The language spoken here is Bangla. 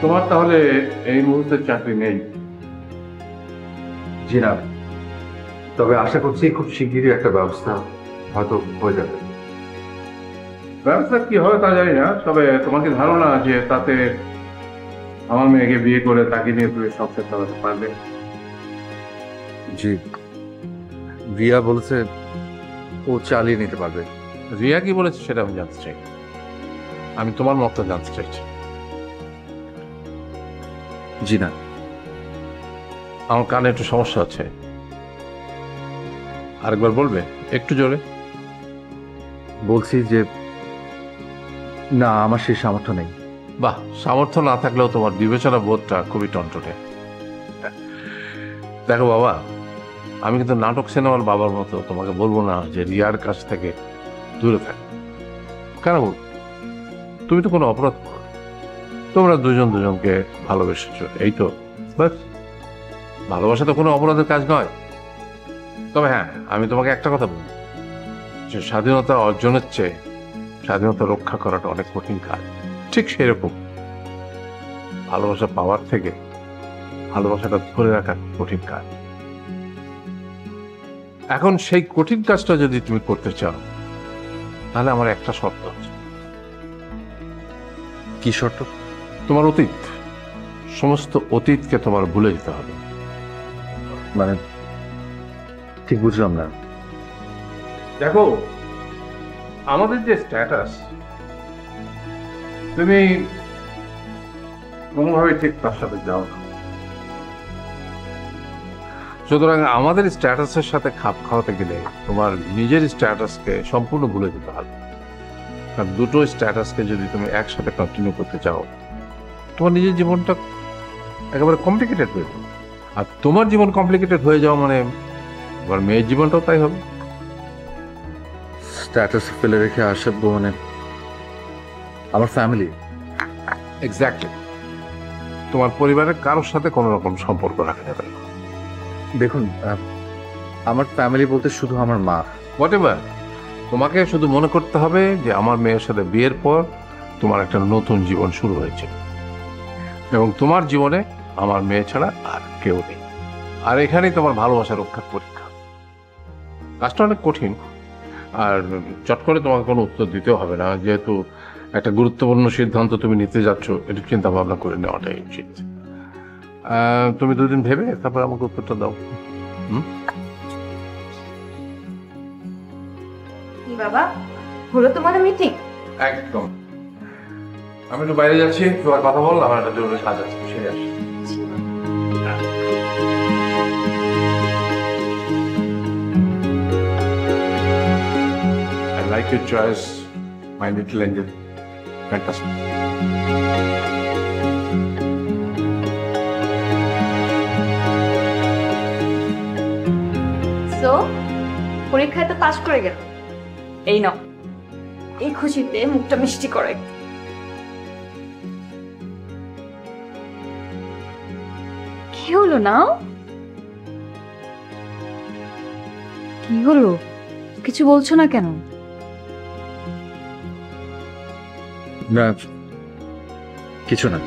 তোমার তাহলে এই মুহূর্তে চাকরি নেই? জি না, তবে আশা করছি খুব শিগগিরই একটা ব্যবস্থা হয়তো হয়ে যাবে। ব্যবস্থা কি হবে তা জানি না, তবে তোমার কি ধারণা যে তাতে আমার মেয়েকে বিয়ে করে তাকে নিয়ে তুমি সংসার চালাতে পারবে? জি, রিয়া বলেছে ও চালিয়ে নিতে পারবে। রিয়া কি বলেছে সেটা আমি জানতে চাই, আমি তোমার মত জানতে চাইছি। জি না। আমার কানে একটু সমস্যা আছে, আরেকবার বলবে একটু জোরে? বলছি যে না, আমার সেই সামর্থ্য নেই। বাহ, সামর্থ্য না থাকলেও তোমার বিবেচনা বোধটা খুবই টনটনে। দেখো বাবা, আমি কিন্তু নাটক সিনেমার বাবার মতো তোমাকে বলবো না যে রিয়ার কাছ থেকে দূরে থাক। কেন বল? তুমি তো কোনো অপরাধ করো না। তোমরা দুজন দুজনকে ভালোবেসেছো, এই তো বাস। ভালোবাসা তো কোনো অপরাধের কাজ নয়। তবে হ্যাঁ, আমি তোমাকে একটা কথা বলবো, যে স্বাধীনতা অর্জনের চেয়ে স্বাধীনতা রক্ষা করাটা অনেক কঠিন কাজ। ঠিক সেরকম ভালোবাসা পাওয়ার থেকে ভালোবাসাটা ধরে রাখা কঠিন কাজ। এখন সেই কঠিন কাজটা যদি তুমি করতে চাও, তাহলে আমার একটা শর্ত আছে। কি শর্ত? তোমার অতীত, সমস্ত অতীতকে তোমার ভুলে যেতে হবে। মানে ঠিক বুঝলাম না। দেখো, আমাদের যে স্ট্যাটাস, তুমি কোনোভাবে ঠিক তার সাথে যাও না। সুতরাং আমাদের স্ট্যাটাসের সাথে খাপ খাওয়াতে গেলে তোমার নিজের স্ট্যাটাসকে সম্পূর্ণ ভুলে যেতে হবে। কারণ দুটো স্ট্যাটাসকে যদি তুমি একসাথে কন্টিনিউ করতে চাও, তোমার নিজের জীবনটা একেবারে কমপ্লিকেটেড হয়ে যাবে। আর তোমার জীবন কমপ্লিকেটেড হয়ে যাওয়া মানে তোমার মেয়ের জীবনটাও তাই হবে। স্ট্যাটাস ফেলে রেখে আসবো মানে আমার ফ্যামিলি? এক্স্যাক্টলি, তোমার পরিবারের কারোর সাথে কোনো রকম সম্পর্ক রাখা যাবে না। দেখুন, আমার ফ্যামিলি বলতে শুধু আমার মা। হোয়াট এভার, তোমাকে শুধু মনে করতে হবে যে আমার মেয়ের সাথে বিয়ের পর তোমার একটা নতুন জীবন শুরু হয়েছে, এবং তোমার জীবনে আমার মেয়ে ছাড়া আর কেউ নেই। আর এখানেই তোমার ভালোবাসা রক্ষার পরীক্ষা। কাজটা অনেক কঠিন, আর চট করে তোমাকে কোনো উত্তর দিতেও হবে না, যেহেতু একটা গুরুত্বপূর্ণ সিদ্ধান্ত তুমি নিতে যাচ্ছ, এটা চিন্তা ভাবনা করে নেওয়াটাই উচিত। তুমি দুদিন ভেবে তারপর আমাকে উত্তরটা দাও। কি বাবা, হলো তোমাদের মিটিং? একদম। আমি একটু বাইরে যাচ্ছি, তোমার কথা বল, আমার একটা জরুরি কাজ আছে, সেরে আসি। I like your choice, my little angel. Fantastic. So পরীক্ষায় তো পাশ করে গেল, এই নাও, এই খুশিতে মুখটা মিষ্টি করে। কি হলো নাও? কি হলো, কিছু বলছো না কেন? না, কিছু না।